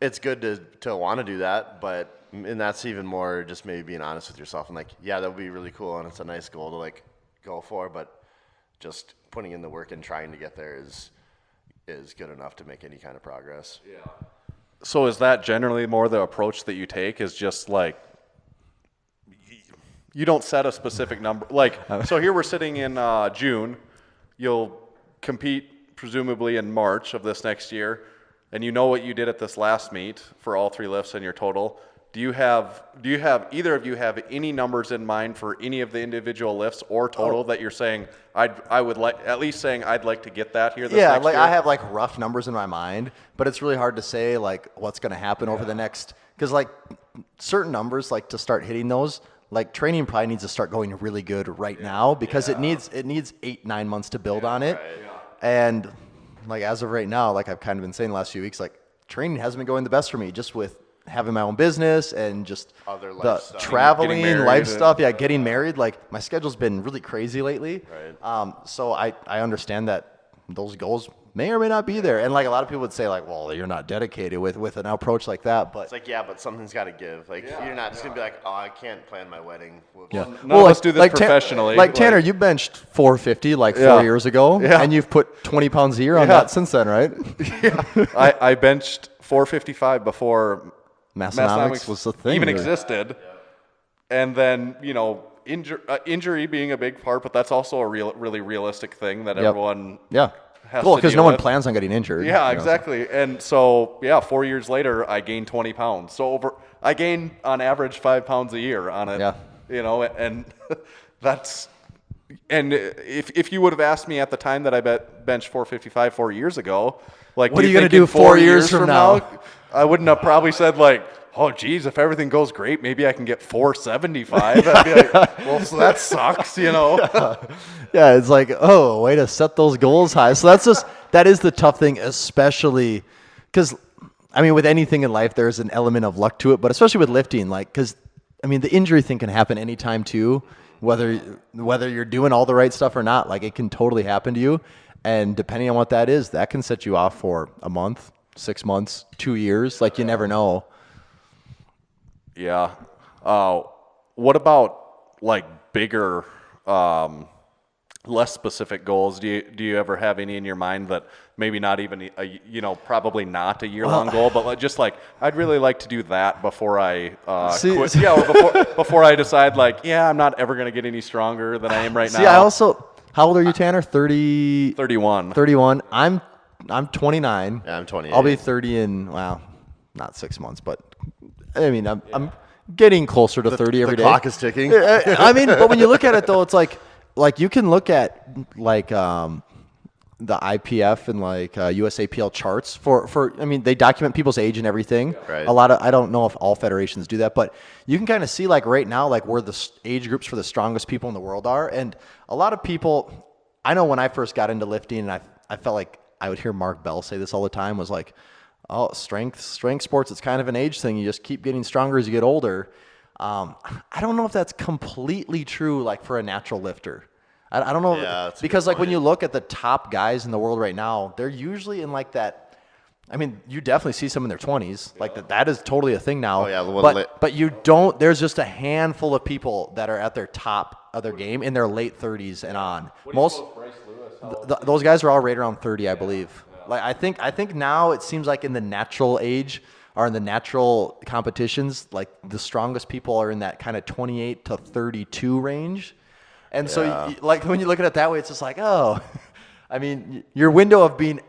it's good to want to do that, and that's even more just maybe being honest with yourself and like, yeah, that would be really cool, and it's a nice goal to like go for, but just putting in the work and trying to get there is good enough to make any kind of progress. Yeah. So is that generally more the approach that you take, is just like you don't set a specific number? Like, so here we're sitting in June. You'll compete presumably in March of this next year, and you know what you did at this last meet for all 3 lifts and your total. Do you have either of you have any numbers in mind for any of the individual lifts or total that you're saying I would like, at least saying I'd like to get that here this next year? I have like rough numbers in my mind, but it's really hard to say like what's going to happen over the next, because like certain numbers, like to start hitting those, like training probably needs to start going really good right now, because it needs 8-9 months to build on it. And like as of right now, like I've kind of been saying the last few weeks, like training hasn't been going the best for me, just with having my own business and just other the stuff. traveling, life stuff. Yeah, getting married. Like my schedule's been really crazy lately. Right. So I understand that those goals may or may not be there. And like a lot of people would say like, well, you're not dedicated with an approach like that. But it's like, but something's got to give. Like you're not just going to be like, I can't plan my wedding. Let's do this professionally. Like Tanner, you benched 450 like 4 years ago, and you've put 20 pounds a year on that since then, right? I benched 455 before Massenomics was the thing. Even existed. And then, injury being a big part, but that's also a really realistic thing that everyone has to because deal no one with. plans on getting injured. Yeah, exactly. And so, 4 years later, I gained 20 pounds. So I gain on average 5 pounds a year on it. Yeah. And that's, and if you would have asked me at the time that I benched 455 4 years ago, like, what are you going to do 4 years from now? I wouldn't have probably said like, oh, geez, if everything goes great, maybe I can get 475. I'd be like, well, so that sucks, Yeah, it's like, way to set those goals high. So that is the tough thing, especially because, I mean, with anything in life, there's an element of luck to it, but especially with lifting, like, because, I mean, the injury thing can happen anytime too, whether you're doing all the right stuff or not. Like, it can totally happen to you. And depending on what that is, that can set you off for a month, 6 months, 2 years. Like, you never know. Yeah. What about like bigger, less specific goals? Do you ever have any in your mind that maybe not even probably not a year-long goal, but just like, I'd really like to do that before I quit. Or before I decide like, I'm not ever going to get any stronger than I am right now. How old are you, Tanner? 30? 31. 31. I'm 29. Yeah, I'm 28. I'll be 30 in, not 6 months, but I mean, I'm getting closer to 30 every day. The clock is ticking. I mean, but when you look at it though, it's like you can look at like the IPF and like USAPL charts for I mean, they document people's age and everything. Right. I don't know if all federations do that, but you can kind of see like right now, like where the age groups for the strongest people in the world are. And a lot of people, I know when I first got into lifting, and I felt like I would hear Mark Bell say this all the time, was like, oh, strength sports, it's kind of an age thing. You just keep getting stronger as you get older. I don't know if that's completely true, like for a natural lifter. I don't know, because like when you look at the top guys in the world right now, they're usually in like that I mean, you definitely see some in their 20s. Like that is totally a thing now. Oh, yeah, but you don't. There's just a handful of people that are at their top of their game in their late 30s and on. Most those guys are all right around 30, I believe. Like I think now it seems like in the natural age or in the natural competitions, like the strongest people are in that kind of 28 to 32 range. And so like when you look at it that way, it's just like, oh, I mean, your window of being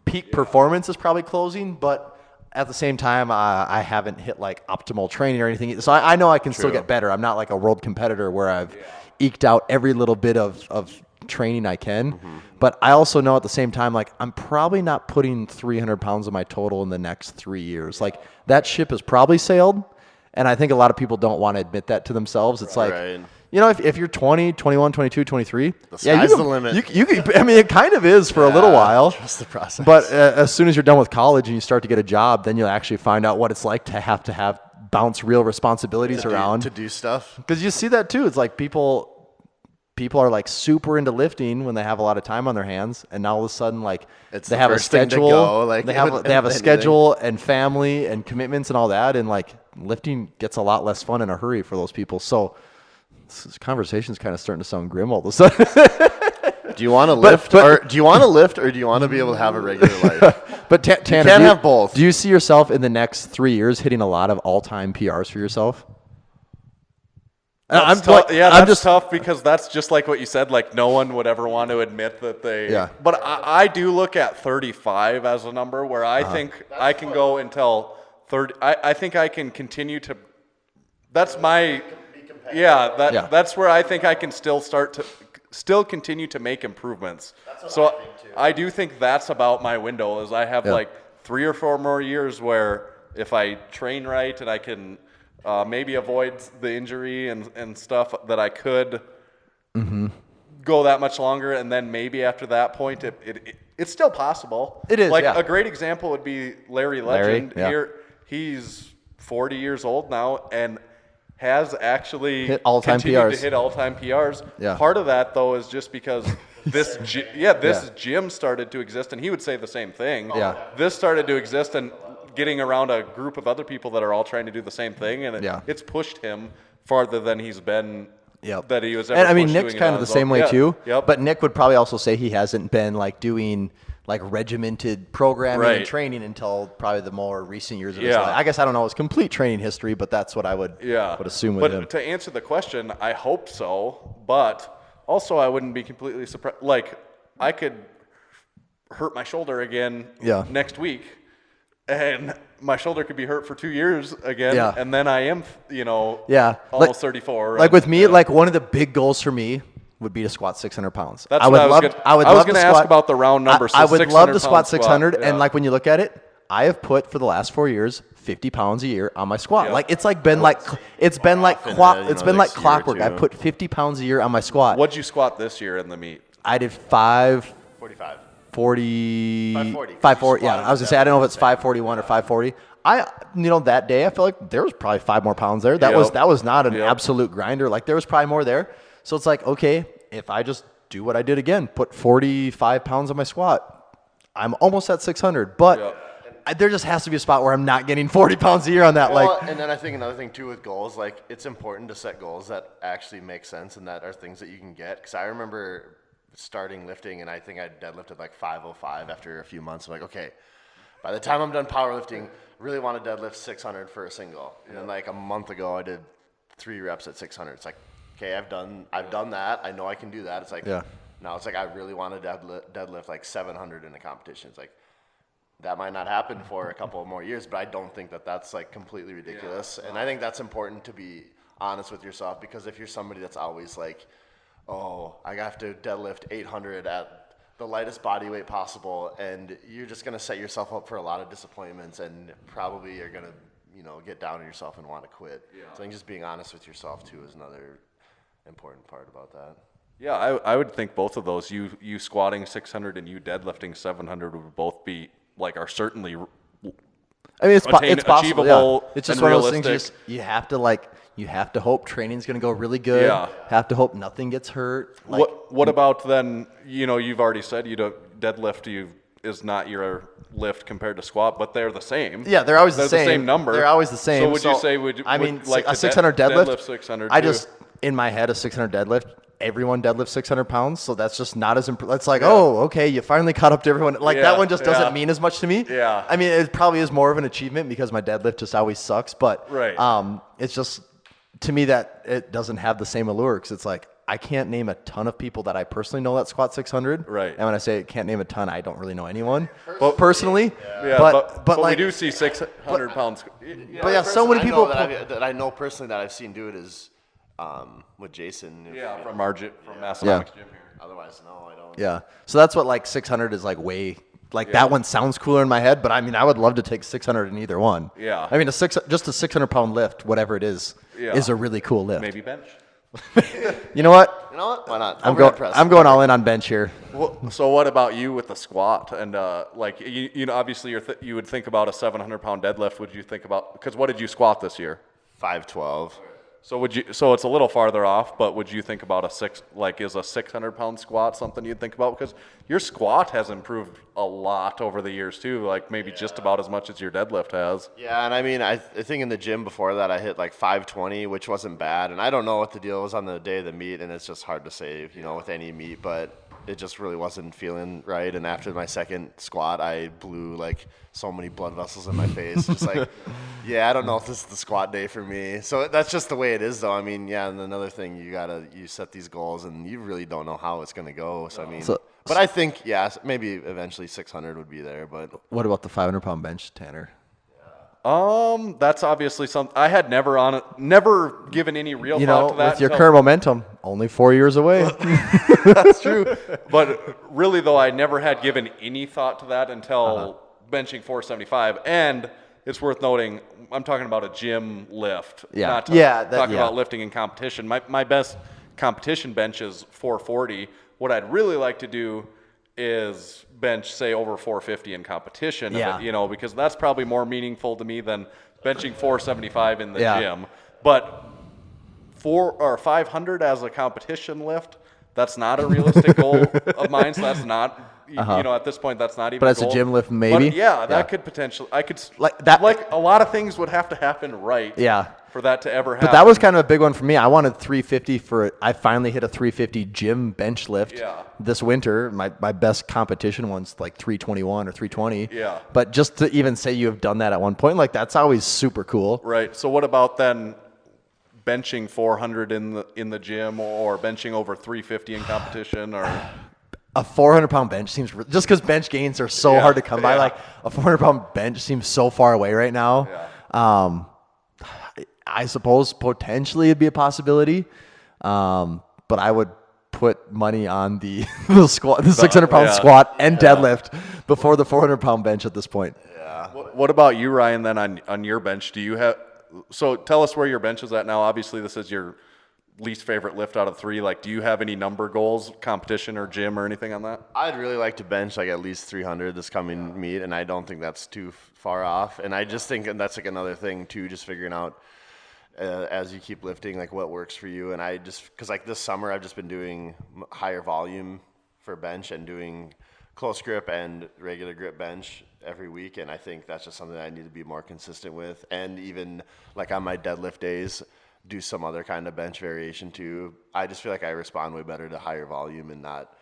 peak performance is probably closing, but at the same time, I haven't hit like optimal training or anything. So I know I can still get better. I'm not like a world competitor where I've eked out every little bit of training I can. But I also know at the same time, like I'm probably not putting 300 pounds of my total in the next 3 years. Like that ship has probably sailed. And I think a lot of people don't want to admit that to themselves. It's like, you know, if you're 20, 21, 22, 23, the sky's the limit. You can, I mean, it kind of is for a little while. Trust the process. But as soon as you're done with college and you start to get a job, then you'll actually find out what it's like to have bounce real responsibilities around. To do stuff. Because you see that too. It's like people are like super into lifting when they have a lot of time on their hands, and now all of a sudden like they have a schedule. They have a schedule and family and commitments and all that, and like lifting gets a lot less fun in a hurry for those people. So this conversation's kind of starting to sound grim all of a sudden. Do you want to lift, or do you want to be able to have a regular life? But Tanner, you can't have both. Do you see yourself in the next 3 years hitting a lot of all-time PRs for yourself? That's tough because that's just like what you said. Like no one would ever want to admit that they. Yeah. But I do look at 35 as a number where I think I can go until 30. I think I can continue to. That's my. That's where I think I can still continue to make improvements. So I do think that's about my window. Is I have like 3 or 4 more years where if I train right and I can. Maybe avoid the injury and stuff that I could go that much longer, and then maybe after that point, it's still possible. It is, like a great example would be Larry Legend. Here, he's 40 years old now and has actually hit all-time continued PRs. to hit all-time PRs. Yeah. Part of that though is just because this gym started to exist, and he would say the same thing. Yeah. This started to exist and. Getting around a group of other people that are all trying to do the same thing, and it's pushed him farther than he's been. That he was ever. And I mean, pushed Nick's doing kind of the same way too. Yep. But Nick would probably also say he hasn't been like doing like regimented programming and training until probably the more recent years of his life. I guess I don't know his complete training history, but that's what I would assume with him. But to answer the question, I hope so. But also, I wouldn't be completely surprised. Like I could hurt my shoulder again next week. And my shoulder could be hurt for 2 years again, and then I am, almost 34. Like with me, like one of the big goals for me would be to squat 600 pounds. That's what I was going to ask about the round number. I would love to squat 600, and like when you look at it, I have put for the last 4 years 50 pounds a year on my squat. Like it's been like clockwork. I put 50 pounds a year on my squat. What'd you squat this year in the meet? I did 540. 540. Yeah, I was gonna say I don't know if it's 541 or 540. That day I feel like there was probably 5 more pounds there. That was not an absolute grinder. Like there was probably more there. So it's like, okay, if I just do what I did again, put 45 pounds on my squat, I'm almost at 600. But there just has to be a spot where I'm not getting 40 pounds a year on that. And then I think another thing too with goals, like it's important to set goals that actually make sense and that are things that you can get. Because I remember starting lifting, and I think I deadlifted like 505 after a few months. I'm like, okay, by the time I'm done powerlifting, really want to deadlift 600 for a single. And then like a month ago, I did 3 reps at 600. It's like, okay, I've done that. I know I can do that. It's like, now it's like I really want to deadlift like 700 in a competition. It's like that might not happen for a couple of more years, but I don't think that that's like completely ridiculous. And I think that's important to be honest with yourself, because if you're somebody that's always like, oh, I have to deadlift 800 at the lightest body weight possible, and you're just going to set yourself up for a lot of disappointments, and probably you're going to, get down on yourself and want to quit. So I think just being honest with yourself too is another important part about that. Yeah, I would think both of those, you squatting 600 and you deadlifting 700 would both be are certainly. I mean, it's possible. Achievable. It's just and one of those realistic. things. You have to hope training's going to go really good. Yeah. Have to hope nothing gets hurt. What about then? You've already said you don't deadlift. is not your lift compared to squat, but they're the same. Yeah, they're always the same. The same number. They're always the same. So would you say like a 600 deadlift? Deadlift 600 I too? just in my head a 600 deadlift. Everyone deadlifts 600 pounds, so that's just not as impressive. It's like, oh, okay, you finally caught up to everyone. Like that one just doesn't mean as much to me. Yeah. I mean, it probably is more of an achievement because my deadlift just always sucks. But right. It's just to me that it doesn't have the same allure because it's like I can't name a ton of people that I personally know that squat 600. Right. And when I say I can't name a ton, I don't really know anyone personally. Yeah. But like, we do see 600 pounds. But yeah, so many people that I know personally that I've seen do it is with Jason. From Massenomics gym here. Otherwise, no, I don't. Yeah. So that's what like 600 is like way like that one sounds cooler in my head, but I mean I would love to take 600 in either one. Yeah. I mean just a 600 pound lift, whatever it is a really cool lift. Maybe bench. You know what? Why not? I'm going all in on bench here. Well, so what about you with the squat and like you know obviously you would think about a 700 pound deadlift. Would you think about because what did you squat this year? 512. So so it's a little farther off, but would you think about is a 600 pound squat something you'd think about? Because your squat has improved a lot over the years too, like maybe just about as much as your deadlift has. Yeah, and I mean, I think in the gym before that I hit like 520, which wasn't bad. And I don't know what the deal was on the day of the meet, and it's just hard to say, with any meet, but it just really wasn't feeling right. And after my second squat, I blew like so many blood vessels in my face. Just like, I don't know if this is the squat day for me. So that's just the way it is, though. I mean, and another thing, you set these goals, and you really don't know how it's going to go. So I mean, but I think maybe eventually 600 would be there. But what about the 500 pound bench, Tanner? That's obviously something I had never given any real thought to that. With your current momentum, only 4 years away. That's true. But really, though, I never had given any thought to that until benching 475. And it's worth noting, I'm talking about a gym lift, not talking about lifting in competition. My best competition bench is 440. What I'd really like to do is bench, say, over 450 in competition, because that's probably more meaningful to me than benching 475 in the gym. But 400 or 500 as a competition lift, that's not a realistic goal of mine. So that's not, at this point, that's not even. But as a gym lift, maybe. But that could potentially. I could like that. Like a lot of things would have to happen right. Yeah. For that to ever happen. But that was kind of a big one for me. I wanted 350 I finally hit a 350 gym bench lift this winter. My best competition one's like 321 or 320. Yeah. But just to even say you have done that at one point, like that's always super cool. Right. So what about then benching 400 in the gym or benching over 350 in competition or a 400 pound bench seems just because bench gains are so hard to come by. Like a 400 pound bench seems so far away right now. Yeah. I suppose potentially it'd be a possibility, but I would put money on the squat, the 600 pound squat and deadlift before the 400 pound bench at this point. Yeah. What about you, Ryan? Then on your bench, do you have? So tell us where your bench is at now. Obviously, this is your least favorite lift out of 3. Like, do you have any number goals, competition or gym or anything on that? I'd really like to bench like at least 300 this coming meet, and I don't think that's too far off. And I just think that's like another thing too, just figuring out. As you keep lifting, like what works for you. And I just, because like this summer I've just been doing higher volume for bench and doing close grip and regular grip bench every week. And I think that's just something that I need to be more consistent with. And even like on my deadlift days, do some other kind of bench variation too. I just feel like I respond way better to higher volume and not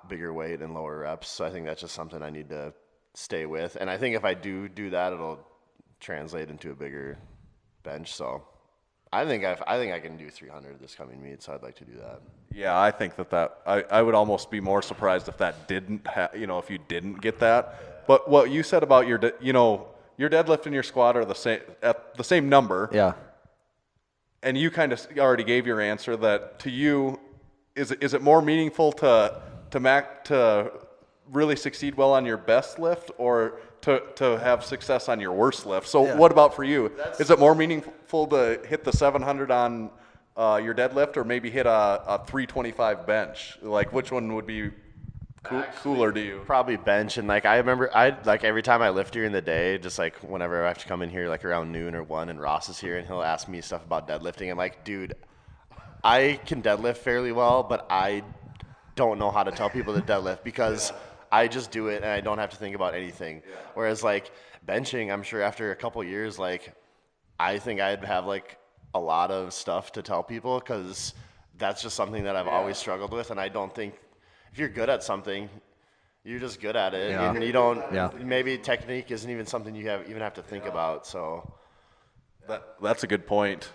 bigger weight and lower reps. So I think that's just something I need to stay with. And I think if I do that, it'll translate into a bigger bench. So I think I can do 300 this coming meet, so I'd like to do that. Yeah, I think that I would almost be more surprised if that didn't if you didn't get that. But what you said about your deadlift and your squat are the same at the same number. Yeah. And you kind of already gave your answer that to you is it more meaningful to really succeed well on your best lift or to have success on your worst lift? So what about for you? Is it more meaningful to hit the 700 on your deadlift or maybe hit a 325 bench? Like which one would be cooler to you? Probably bench. And like I remember every time I lift during the day, just like whenever I have to come in here like around noon or 1 and Ross is here and he'll ask me stuff about deadlifting. I'm like, dude, I can deadlift fairly well, but I don't know how to tell people to deadlift because I just do it and I don't have to think about anything. Yeah. Whereas like benching, I'm sure after a couple years, like I think I'd have like a lot of stuff to tell people because that's just something that I've always struggled with. And I don't think if you're good at something, you're just good at it. Yeah. And you don't, maybe technique isn't even something you even have to think about. So that's a good point.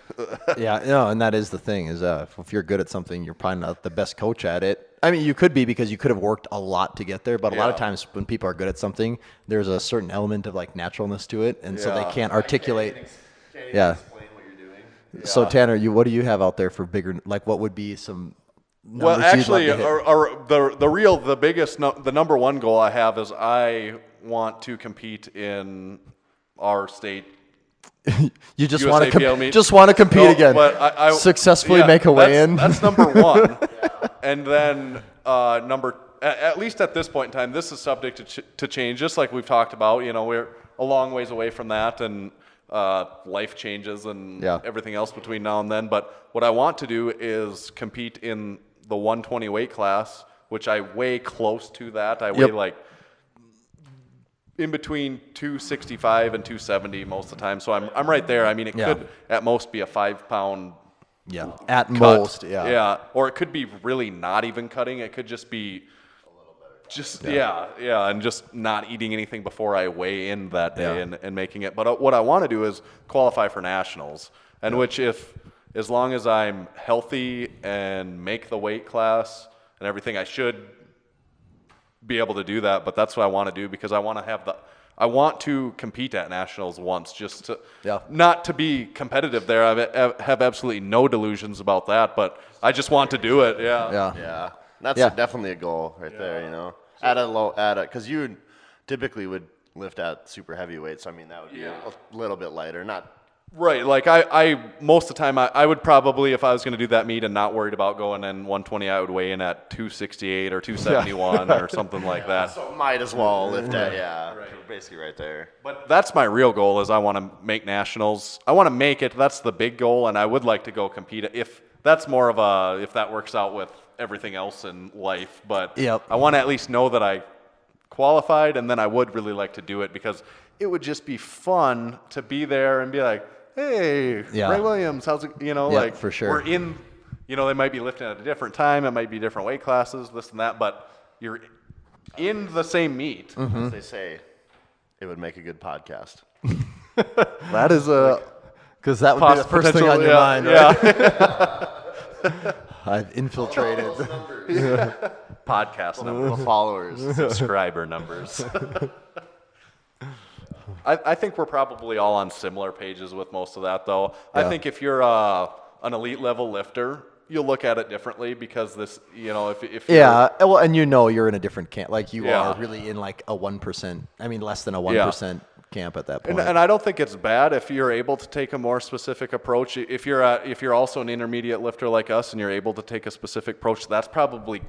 And that is the thing is if you're good at something, you're probably not the best coach at it. I mean, you could be because you could have worked a lot to get there, but a lot of times when people are good at something, there's a certain element of like naturalness to it, and so they can't articulate. Can't even explain what you're doing. So Tanner, what do you have out there for bigger? Like, what would be some? Well, actually, the biggest, the number one goal I have is I want to compete in our state. You just USAPL want to compete again. But I successfully make a way in. That's number one. And then at least at this point in time, this is subject to change, just like we've talked about. You know, we're a long ways away from that, and life changes and everything else between now and then. But what I want to do is compete in the 120 weight class, which I weigh close to that. I weigh like in between 265 and 270 most of the time. So I'm right there. I mean, it could at most be a 5 pound at cut. most. Or it could be really not even cutting. It could just be and just not eating anything before I weigh in that day and making it. But what I want to do is qualify for nationals, and which as long as I'm healthy and make the weight class and everything, I should be able to do that. But that's what I want to do because I want to compete at nationals once, just to not to be competitive there. I have absolutely no delusions about that, but I just want to do it. Yeah. That's definitely a goal right there, you know. Because you typically would lift at super heavyweight, so I mean that would be a little bit lighter, not. Right, like I most of the time I would probably, if I was going to do that meet and not worried about going in 120, I would weigh in at 268 or 271 or something like that. So might as well lift at basically right there. But that's my real goal is I want to make nationals. I want to make it. That's the big goal, and I would like to go compete. If that's more of if that works out with everything else in life, but I want to at least know that I qualified, and then I would really like to do it because it would just be fun to be there and be like, hey, Ray Williams, how's it, like for sure. We're in, they might be lifting at a different time, it might be different weight classes, this and that, but you're in the same meet. Mm-hmm. As they say, it would make a good podcast. That is because that would be the first thing on your mind, right? Yeah. I've infiltrated. Podcast numbers. Followers. Subscriber numbers. I think we're probably all on similar pages with most of that, though. I think if you're an elite level lifter, you'll look at it differently because this, if well, and you're in a different camp. Like you are really in like a 1%. I mean, less than a 1% camp at that point. And I don't think it's bad if you're able to take a more specific approach. If you're also an intermediate lifter like us and you're able to take a specific approach, that's probably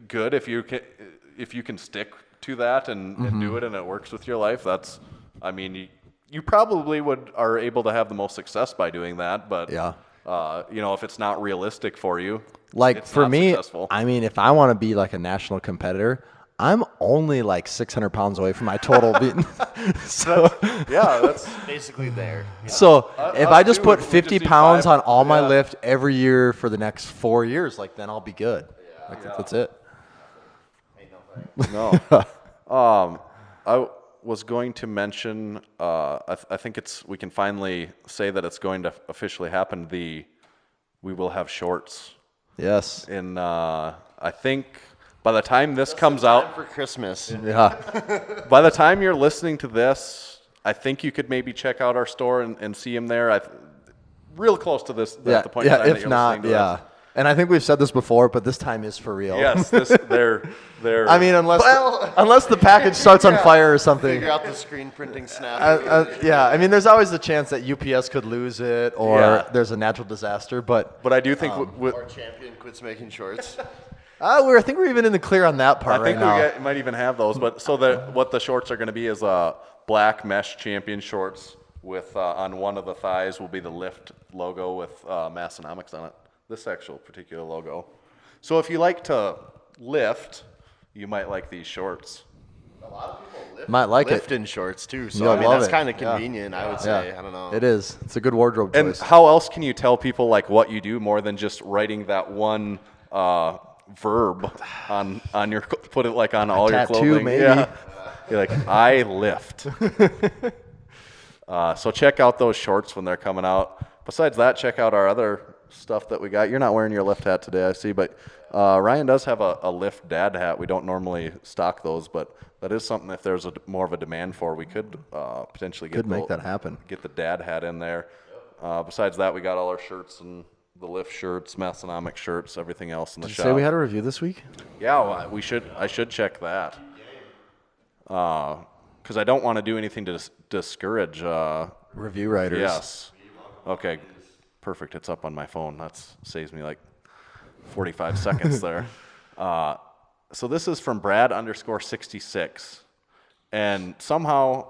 good if you can stick to that and do it and it works with your life. That's, I mean, you probably are able to have the most success by doing that, but if it's not realistic for you, like for me, successful. I mean, if I want to be like a national competitor, I'm only like 600 pounds away from my total beating. So that's basically there. Yeah. So if I just put 50 just pounds on all my lift every year for the next 4 years, like then I'll be good. That's it. Ain't no. I was going to mention, I think we can finally say that it's going to officially happen. We will have shorts. Yes. In, I think by the time this comes out. For Christmas. Yeah. By the time you're listening to this, I think you could maybe check out our store and see them there. Real close to this, at the point in time that you're listening to this. And I think we've said this before, but this time is for real. Yes, they're. I mean, unless the package starts on fire or something. Figure out the screen printing snap. I mean, there's always the chance that UPS could lose it, or there's a natural disaster. But I do think our champion quits making shorts. I think we're even in the clear on that part right now. I think we might even have those. But what the shorts are going to be is black mesh champion shorts with on one of the thighs will be the lift logo with Massenomics on it. This actual particular logo. So if you like to lift, you might like these shorts. Might like lift it. in shorts too. So Yeah, I mean, love that's it. kind of Yeah. convenient. I would say. I don't know. It is. It's a good wardrobe And choice. how else can you tell people like what you do more than just writing that one verb on your put it like on all your tattoo, clothing? maybe. Yeah. You're like, I lift. So check out those shorts when they're coming out. Besides that, check out our other stuff that we got. You're not wearing your lift hat today, I see, but Ryan does have a lift dad hat. We don't normally stock those, but that is something if there's more of a demand for, we could potentially make that happen. Get the dad hat in there. Besides that, we got all our shirts and the lift shirts, Massenomics shirts, everything else in the Did you shop. say we had a review this week? Yeah, well, I should check that. Because I don't want to do anything to discourage Review writers. Yes. Okay. Perfect. It's up on my phone. That saves me like 45 seconds there. So this is from Brad_66, and somehow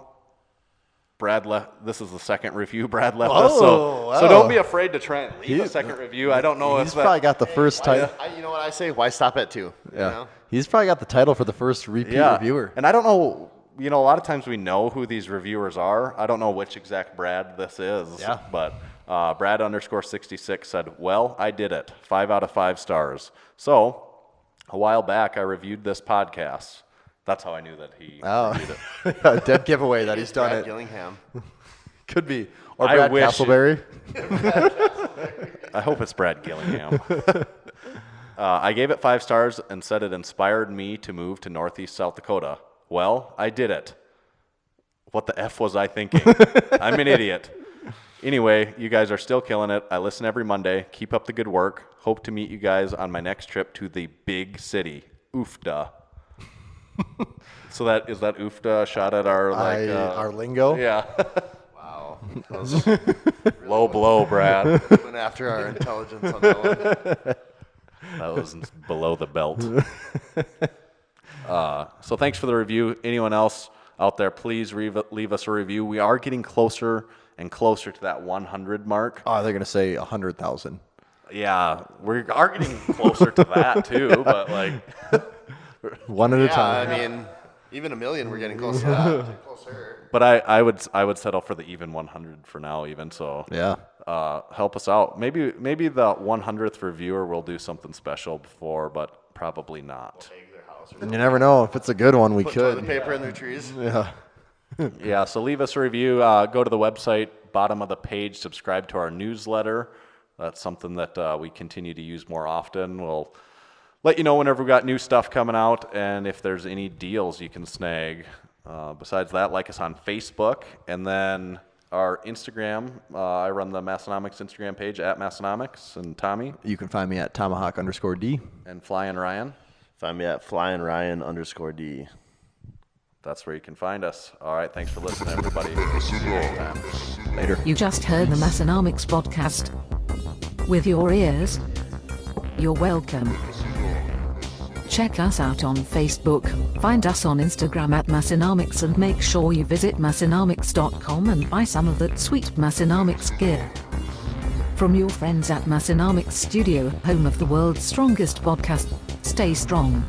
Brad left. This is the second review Brad left us. So don't be afraid to try and leave a second review. I don't know He's if probably got the first title. You know what I say? Why stop at 2? You know? He's probably got the title for the first repeat reviewer. And I don't know. A lot of times we know who these reviewers are. I don't know which exact Brad this is. Yeah. But Brad_66 said, "Well, I did it. 5 out of 5 stars." So a while back, I reviewed this podcast. That's how I knew that he reviewed it. A dead giveaway that he's done Brad it. Gillingham. Could be. Or I Brad wish- Castleberry. I hope it's Brad Gillingham. I gave it 5 stars and said it inspired me to move to Northeast South Dakota. Well, I did it. What the F was I thinking? I'm an idiot. Anyway, you guys are still killing it. I listen every Monday. Keep up the good work. Hope to meet you guys on my next trip to the big city. Oofda. So is that oofda a shot at our Our lingo? Yeah. Wow. Low blow, Brad. Went after our intelligence on that one. That was below the belt. So thanks for the review. Anyone else out there, please leave us a review. We are getting closer and closer to that 100 mark. Oh, they're going to say 100,000. Yeah, we are getting closer to that too, but like One at a time. I mean, even 1 million, we're getting close to that. Closer. but I would settle for the even 100 for now even, so Yeah. help us out. Maybe the 100th reviewer will do something special before, but probably not. And you never know. If it's a good one, we Put toilet could. paper in their trees. Yeah. Yeah, so leave us a review. Go to the website, bottom of the page, subscribe to our newsletter. That's something that we continue to use more often. We'll let you know whenever we've got new stuff coming out and if there's any deals you can snag. Besides that, like us on Facebook. And then our Instagram, I run the Massenomics Instagram page at Massenomics. And Tommy You can find me at Tomahawk_D. and Flying Ryan. Find me at FlyingRyan_D. That's where you can find us. All right, thanks for listening, everybody. See you next time. Later. You just heard the Massenomics podcast. With your ears, you're welcome. Check us out on Facebook, find us on Instagram at Massenomics, and make sure you visit Massenomics.com and buy some of that sweet Massenomics gear. From your friends at Massenomics Studio, home of the world's strongest podcast, stay strong.